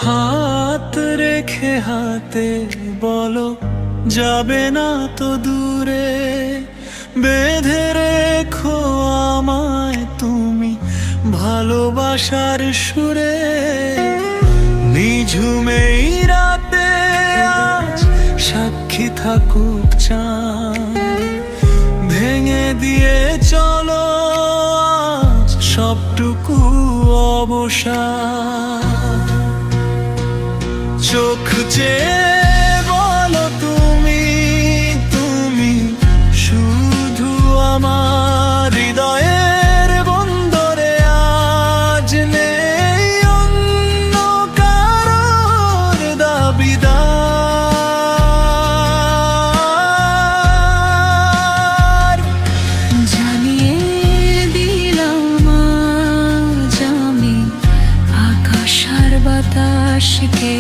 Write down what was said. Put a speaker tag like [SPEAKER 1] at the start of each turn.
[SPEAKER 1] হাত রেখে হাতে বলো যাবে না তো দূরে, বেঁধে রেখো আমায় তুমি ভালোবাসার সুরে। নিঝুমেই রাতে আজ সাক্ষী থাকুক চাঁদ, ভেঙে দিয়ে চলো আজ সবটুকু অবসাদ। চোখ চেয়ে বলো তুমি, তুমি শুধু আমার হৃদয়ের বন্দরে, আজ নেই অন্য কারোর দাবিদার।
[SPEAKER 2] জানিয়ে দিলাম আজ আমি আকাশ আর বাতাসকে,